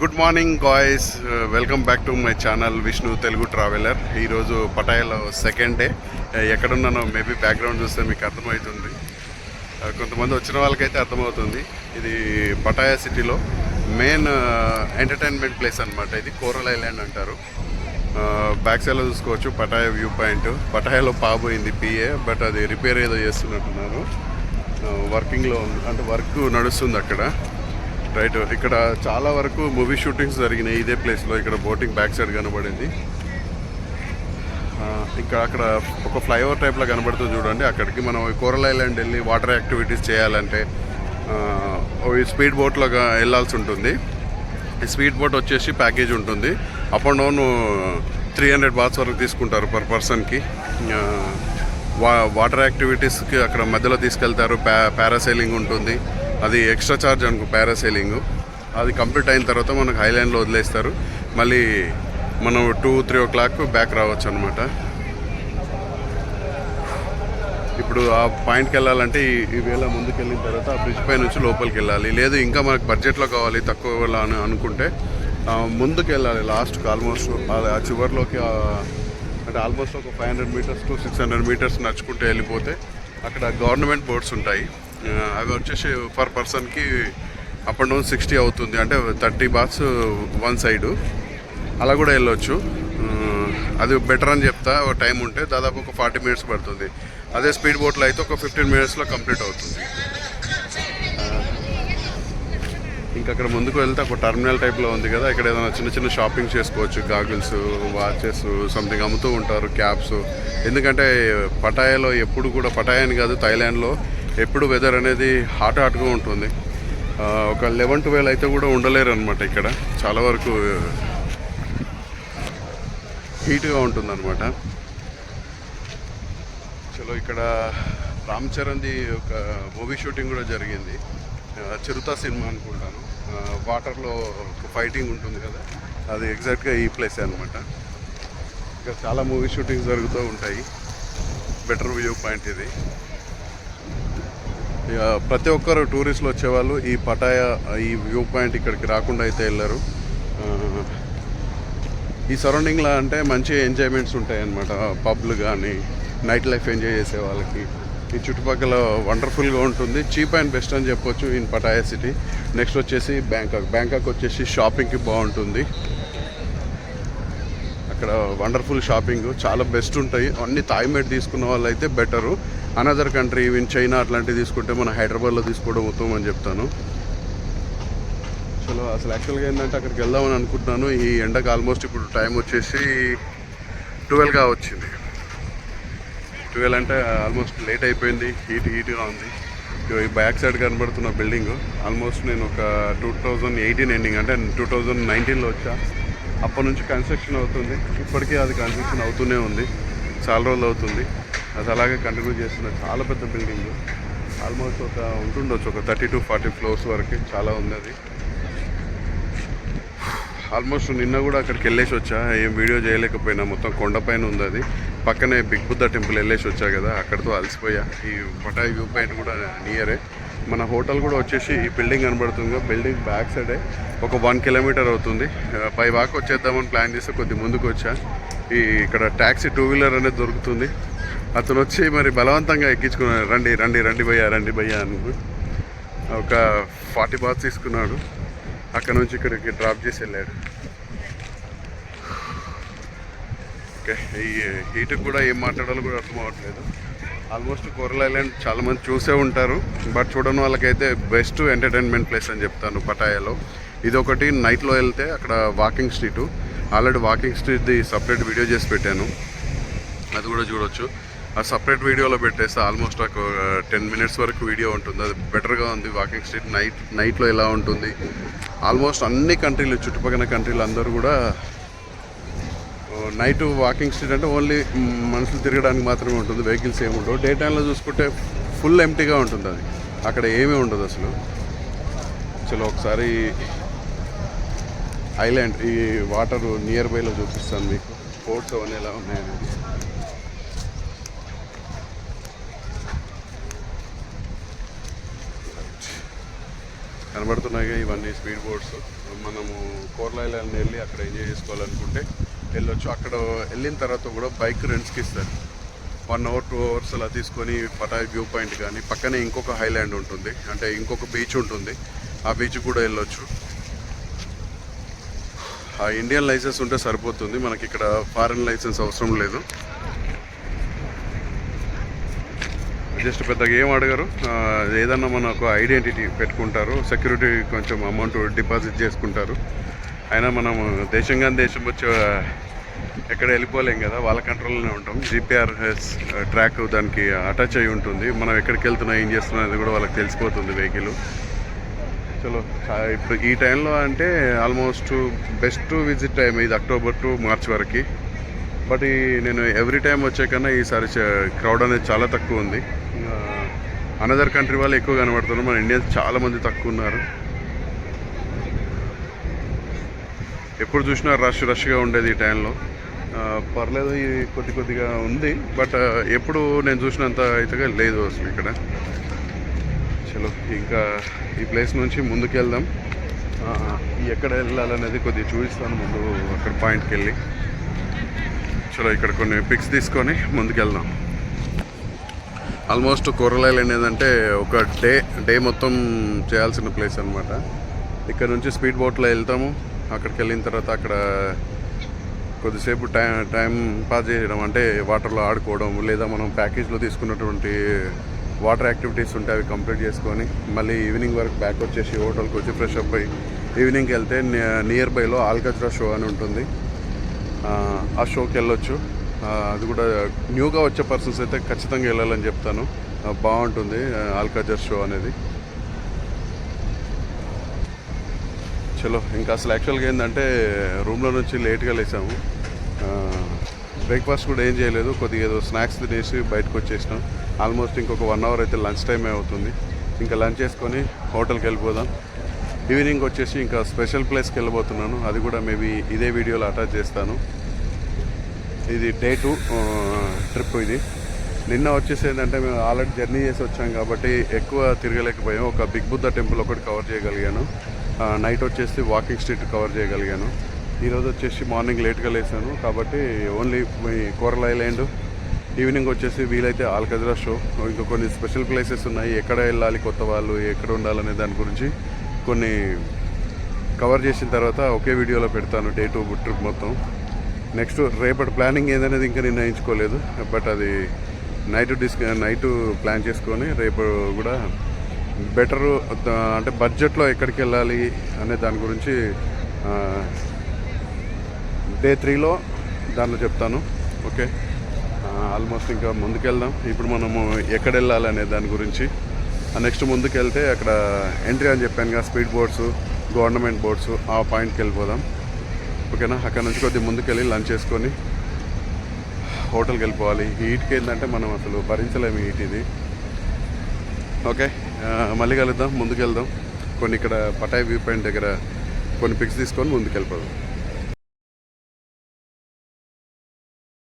Good morning guys, welcome back to my channel Vishnu Telugu traveller. ఈరోజు పటాయాలో second day. ఎక్కడున్నానో maybe background చూస్తే మీకు అర్థమవుతుంది. కొంతమంది వచ్చిన వాళ్ళకైతే అర్థమవుతుంది. ఇది పటాయా సిటీలో మెయిన్ ఎంటర్టైన్మెంట్ ప్లేస్ అనమాట. ఇది కోరల్ ఐలాండ్ అంటారు. బ్యాక్ సైడ్లో చూసుకోవచ్చు పటాయా వ్యూ పాయింట్. పటాయాలో పాబోయింది పిఏ, బట్ అది రిపేర్ ఏదో చేస్తున్నట్టున్నారు. వర్కింగ్లో అంటే వర్క్ నడుస్తుంది అక్కడ. రైట్, ఇక్కడ చాలా వరకు మూవీ షూటింగ్స్ జరిగినాయి ఇదే ప్లేస్లో. ఇక్కడ బోటింగ్ బ్యాక్ సైడ్ కనబడింది. ఇంకా అక్కడ ఒక ఫ్లైఓవర్ టైప్లో కనబడుతుంది చూడండి. అక్కడికి మనం కోరల్ ఐలాండ్ వెళ్ళి వాటర్ యాక్టివిటీస్ చేయాలంటే స్పీడ్ బోట్లోగా వెళ్ళాల్సి ఉంటుంది. ఈ స్పీడ్ బోట్ వచ్చేసి ప్యాకేజ్ ఉంటుంది. అప్ అండ్ డౌన్ 300 బాత్స్ వరకు తీసుకుంటారు పర్ పర్సన్కి. వాటర్ యాక్టివిటీస్కి అక్కడ మధ్యలో తీసుకెళ్తారు. పారాసైలింగ్ ఉంటుంది, అది ఎక్స్ట్రా ఛార్జ్ అనుకో పారాసైలింగ్. అది కంప్లీట్ అయిన తర్వాత మనకు ఐలాండ్లో వదిలేస్తారు. మళ్ళీ మనం 2-3 o'clock బ్యాక్ రావచ్చు అనమాట. ఇప్పుడు ఆ పాయింట్కి వెళ్ళాలంటే ఈ వేళ ముందుకు వెళ్ళిన తర్వాత ఆ బ్రిడ్జ్ పై నుంచి లోపలికి వెళ్ళాలి. లేదు ఇంకా మనకు బడ్జెట్లో కావాలి తక్కువ అని అనుకుంటే ముందుకు వెళ్ళాలి లాస్ట్కి. ఆల్మోస్ట్ ఆ చివరిలోకి అంటే ఆల్మోస్ట్ ఒక 500 meters to 600 meters నడుచుకుంటూ వెళ్ళిపోతే అక్కడ గవర్నమెంట్ బోట్స్ ఉంటాయి. అవి వచ్చేసి పర్ పర్సన్కి అప్ అండ్ డౌన్ 60 అవుతుంది. అంటే 30 baths వన్ సైడు. అలా కూడా వెళ్ళొచ్చు. అది బెటర్ అని చెప్తా. టైం ఉంటే దాదాపు ఒక 40 minutes పడుతుంది. అదే స్పీడ్ బోట్లో అయితే ఒక 15 minutesలో కంప్లీట్ అవుతుంది. ఇంకా అక్కడ ముందుకు వెళ్తే ఒక టర్మినల్ టైప్లో ఉంది కదా, ఇక్కడ ఏదైనా చిన్న చిన్న షాపింగ్ చేసుకోవచ్చు. గాగుల్స్, వాచెస్ సంథింగ్ అమ్ముతూ ఉంటారు, క్యాప్స్. ఎందుకంటే పటాయాలో ఎప్పుడు కూడా, పటాయా అని కాదు థాయిలాండ్లో ఎప్పుడు వెదర్ అనేది హాట్గా ఉంటుంది. ఒక 11-12 అయితే కూడా ఉండలేరు అనమాట. ఇక్కడ చాలా వరకు హీట్గా ఉంటుంది అనమాట. చలో, ఇక్కడ రామ్ చరణ్ది ఒక మూవీ షూటింగ్ కూడా జరిగింది. చిరుతా సినిమా అనుకుంటాను. వాటర్లో ఒక ఫైటింగ్ ఉంటుంది కదా, అది ఎగ్జాక్ట్గా ఈ ప్లేసే అనమాట. ఇక్కడ చాలా మూవీ షూటింగ్స్ జరుగుతూ ఉంటాయి. బెటర్ వ్యూ పాయింట్ ఇది. ప్రతి ఒక్కరు టూరిస్టులు వచ్చేవాళ్ళు ఈ పటాయా ఈ వ్యూ పాయింట్ ఇక్కడికి రాకుండా అయితే వెళ్ళరు. ఈ సరౌండింగ్లో అంటే మంచి ఎంజాయ్మెంట్స్ ఉంటాయి అన్నమాట. పబ్లు కానీ నైట్ లైఫ్ ఎంజాయ్ చేసే వాళ్ళకి ఈ చుట్టుపక్కల వండర్ఫుల్గా ఉంటుంది. చీప్ అండ్ బెస్ట్ అని చెప్పొచ్చు ఇన్ పటాయా సిటీ. నెక్స్ట్ వచ్చేసి బ్యాంకాక్ వచ్చేసి షాపింగ్కి బాగుంటుంది. అక్కడ వండర్ఫుల్ షాపింగ్ చాలా బెస్ట్ ఉంటాయి. అన్ని థాయ్ మేడ్ తీసుకున్న వాళ్ళు అయితే better. Another country even China అట్లాంటివి తీసుకుంటే మన హైదరాబాద్లో తీసుకోవడం ఉత్తమం అని చెప్తాను. చలో, అసలు యాక్చువల్గా ఏంటంటే అక్కడికి వెళ్దామని అనుకుంటున్నాను. ఈ ఎండకు ఆల్మోస్ట్ ఇప్పుడు టైం వచ్చేసి 12గా వచ్చింది. 12 అంటే ఆల్మోస్ట్ లేట్ అయిపోయింది. హీట్గా ఉంది. ఈ బ్యాక్ సైడ్ కనబడుతున్న బిల్డింగ్ ఆల్మోస్ట్ నేను ఒక 2018 ఎండింగ్ అంటే 2019లో వచ్చా. అప్పటి నుంచి కన్స్ట్రక్షన్ అవుతుంది. ఇప్పటికీ అది కన్స్ట్రక్షన్ అవుతూనే ఉంది. చాలా రోజులు అవుతుంది. అది అలాగే కంటిన్యూ చేస్తున్నారు. చాలా పెద్ద బిల్డింగ్. ఆల్మోస్ట్ ఉంటుండొచ్చు ఒక 30 to 40 floors వరకు. చాలా ఉంది అది. ఆల్మోస్ట్ నిన్న కూడా అక్కడికి వెళ్ళేసి వచ్చా. ఏం వీడియో చేయలేకపోయినా, మొత్తం కొండపైన ఉంది అది. పక్కనే బిగ్ బుద్ధ టెంపుల్ వెళ్ళేసి వచ్చా కదా, అక్కడితో అలసిపోయా. ఈ పటాయా వ్యూ పాయింట్ కూడా నియరే. మన హోటల్ కూడా వచ్చేసి ఈ బిల్డింగ్ కనబడుతుంది. బిల్డింగ్ బ్యాక్ సైడే ఒక 1 kilometer అవుతుంది. పై వాక్ వచ్చేద్దామని ప్లాన్ చేస్తే కొద్ది ముందుకు వచ్చా. ఇక్కడ ట్యాక్సీ 2-wheeler అనేది దొరుకుతుంది. అతను వచ్చి మరి బలవంతంగా ఎక్కించుకున్నాడు. రండి రండి రండి భయ్యా, రండి భయ్యా అని ఒక 40 baths తీసుకున్నాడు. అక్కడ నుంచి ఇక్కడికి డ్రాప్ చేసి వెళ్ళాడు. ఓకే, ఈ హీట్కి కూడా ఏం మాట్లాడాలో కూడా అర్థం అవ్వట్లేదు. ఆల్మోస్ట్ కోరల్ ఐలాండ్ చాలామంది చూసే ఉంటారు, బట్ చూడని వాళ్ళకైతే బెస్ట్ ఎంటర్టైన్మెంట్ ప్లేస్ అని చెప్తాను పటాయాలో. ఇదొకటి. నైట్లో వెళ్తే అక్కడ వాకింగ్ స్ట్రీటు, ఆల్రెడీ వాకింగ్ స్ట్రీట్ది సపరేట్ వీడియో చేసి పెట్టాను, అది కూడా చూడొచ్చు. ఆ సపరేట్ వీడియోలో పెట్టేస్తే ఆల్మోస్ట్ ఒక 10 minutes వరకు వీడియో ఉంటుంది. అది బెటర్గా ఉంది. వాకింగ్ స్ట్రీట్ నైట్లో ఎలా ఉంటుంది. ఆల్మోస్ట్ అన్ని కంట్రీలు, చుట్టుపక్కల కంట్రీలు అందరూ కూడా నైట్ వాకింగ్ స్ట్రీట్ అంటే ఓన్లీ మనుషులు తిరగడానికి మాత్రమే ఉంటుంది. వెహికల్స్ ఏమి ఉండవు. డే టైంలో చూసుకుంటే ఫుల్ ఎంప్టీగా ఉంటుంది. అది అక్కడ ఏమీ ఉండదు అసలు. చలో, ఒకసారి ఐలాండ్ ఈ వాటర్ నియర్ బైలో చూపిస్తాను మీకు. బోట్స్ అవన్నీ ఎలా ఉన్నాయనేది. కనబడుతున్నాయి ఇవన్నీ స్పీడ్ బోట్స్. మనము కోరల ఐలాండ్ వెళ్ళి అక్కడ ఎంజాయ్ చేసుకోవాలనుకుంటే వెళ్ళొచ్చు. అక్కడ వెళ్ళిన తర్వాత కూడా బైక్ రెంట్స్కి ఇస్తారు. 1 hour 2 hours అలా తీసుకొని పటాయ్ వ్యూ పాయింట్ కానీ పక్కనే ఇంకొక హైలాండ్ ఉంటుంది, అంటే ఇంకొక బీచ్ ఉంటుంది, ఆ బీచ్ కూడా వెళ్ళొచ్చు. ఆ ఇండియన్ లైసెన్స్ ఉంటే సరిపోతుంది, మనకి ఇక్కడ ఫారెన్ లైసెన్స్ అవసరం లేదు. జస్ట్ పెద్దగా ఏం అడగరు, ఏదన్నా మనకు ఐడెంటిటీ పెట్టుకుంటారు, సెక్యూరిటీ కొంచెం అమౌంట్ డిపాజిట్ చేసుకుంటారు. అయినా మనం దేశం కానీ దేశం వచ్చి ఎక్కడ వెళ్ళిపోలేం కదా, వాళ్ళ కంట్రోల్లోనే ఉంటాం. జీపీఆర్ఎస్ ట్రాక్ దానికి అటాచ్ అయి ఉంటుంది, మనం ఎక్కడికి వెళ్తున్నా ఏం చేస్తున్నా అనేది కూడా వాళ్ళకి తెలిసిపోతుంది వెహికల్. చలో ఇప్పుడు ఈ టైంలో అంటే ఆల్మోస్ట్ బెస్ట్ విజిట్ టైం ఇది, అక్టోబర్ టు మార్చ్ వరకు. బట్ నేను ఎవ్రీ టైం వచ్చే కన్నా ఈసారి క్రౌడ్ అనేది చాలా తక్కువ ఉంది. అనదర్ కంట్రీ వాళ్ళు ఎక్కువ కనబడుతున్నారు, మన ఇండియన్స్ చాలామంది తక్కువ ఉన్నారు. ఎప్పుడు చూసినా రష్గా ఉండేది ఈ టైంలో. పర్లేదు, కొద్దిగా ఉంది, బట్ ఎప్పుడు నేను చూసినంత అయితే లేదు అసలు ఇక్కడ. చలో ఇంకా ఈ ప్లేస్ నుంచి ముందుకు వెళ్దాం. ఎక్కడ వెళ్ళాలనేది కొద్దిగా చూపిస్తాను ముందు, అక్కడ పాయింట్కి వెళ్ళి. చలో ఇక్కడ కొన్ని పిక్స్ తీసుకొని ముందుకు వెళ్దాం. ఆల్మోస్ట్ కోరల ఐలాండ్ ఏంటంటే ఒక డే మొత్తం చేయాల్సిన ప్లేస్ అనమాట. ఇక్కడ నుంచి స్పీడ్ బోట్లో వెళ్తాము, అక్కడికి వెళ్ళిన తర్వాత అక్కడ కొద్దిసేపు టైం పాస్ చేయడం, అంటే వాటర్లో ఆడుకోవడం, లేదా మనం ప్యాకేజ్లో తీసుకున్నటువంటి వాటర్ యాక్టివిటీస్ ఉంటే అవి కంప్లీట్ చేసుకొని మళ్ళీ ఈవినింగ్ వరకు బ్యాక్ వచ్చేసి హోటల్కి వచ్చి ఫ్రెష్ అప్ అయ్యి ఈవినింగ్కి వెళ్తే నియర్ బైలో ఆల్కజ్రా షో అని ఉంటుంది, ఆ షోకి వెళ్ళొచ్చు. అది కూడా న్యూగా వచ్చే పర్సన్స్ అయితే ఖచ్చితంగా వెళ్ళాలని చెప్తాను, బాగుంటుంది ఆల్కజ్రా షో అనేది. చలో ఇంకా అసలు యాక్చువల్గా ఏంటంటే రూమ్లో నుంచి లేట్గా లేసాము, బ్రేక్ఫాస్ట్ కూడా ఏం చేయలేదు, కొద్దిగా ఏదో స్నాక్స్ తినేసి బయటకు వచ్చేసినాం. ఆల్మోస్ట్ ఇంకొక 1 hour అయితే లంచ్ టైమే అవుతుంది. ఇంకా లంచ్ చేసుకొని హోటల్కి వెళ్ళిపోదాం. ఈవినింగ్ వచ్చేసి ఇంకా స్పెషల్ ప్లేస్కి వెళ్ళబోతున్నాను, అది కూడా మేబీ ఇదే వీడియోలో అటాచ్ చేస్తాను. ఇది Day 2 ట్రిప్ ఇది. నిన్న వచ్చేసి ఏంటంటే మేము ఆల్రెడీ జర్నీ చేసి వచ్చాం కాబట్టి ఎక్కువ తిరగలేకపోయాం. ఒక బిగ్ బుద్ధ టెంపుల్ ఒకటి కవర్ చేయగలిగాను, నైట్ వచ్చేసి వాకింగ్ స్ట్రీట్ కవర్ చేయగలిగాను. ఈరోజు వచ్చేసి మార్నింగ్ లేట్గా లేసాను కాబట్టి ఓన్లీ కోరల ఐలాండ్, ఈవినింగ్ వచ్చేసి వీలైతే ఆల్కజ్రా షో, ఇంకా కొన్ని స్పెషల్ ప్లేసెస్ ఉన్నాయి, ఎక్కడ వెళ్ళాలి, కొత్త వాళ్ళు ఎక్కడ ఉండాలనే దాని గురించి కొన్ని కవర్ చేసిన తర్వాత ఒకే వీడియోలో పెడతాను Day 2 ట్రిప్ మొత్తం. నెక్స్ట్ రేపటి ప్లానింగ్ ఏదనేది ఇంకా నిర్ణయించుకోలేదు, బట్ అది నైట్ ప్లాన్ చేసుకొని రేపు కూడా బెటరు, అంటే బడ్జెట్లో ఎక్కడికి వెళ్ళాలి అనే దాని గురించి Day 3లో దానిలో చెప్తాను. ఓకే, ఆల్మోస్ట్ ఇంకా ముందుకెళ్దాం. ఇప్పుడు మనము ఎక్కడ వెళ్ళాలి అనే దాని గురించి నెక్స్ట్ ముందుకు వెళ్తే అక్కడ ఎంట్రీ అని చెప్పాను కదా, స్పీడ్ బోట్స్, గవర్నమెంట్ బోట్స్, ఆ పాయింట్కి వెళ్ళిపోదాం. ఓకేనా, అక్కడ నుంచి కొద్దిగా ముందుకెళ్ళి లంచ్ చేసుకొని హోటల్కి వెళ్ళిపోవాలి. హీట్కి ఏంటంటే మనం అసలు భరించలేము హీట్ ఇది. ఓకే, మళ్ళీ కలుద్దాం, ముందుకు వెళ్దాం. కొన్ని ఇక్కడ పటాయ్ వ్యూ పాయింట్ దగ్గర కొన్ని పిక్స్ తీసుకొని ముందుకు వెళ్ళిపోదాం.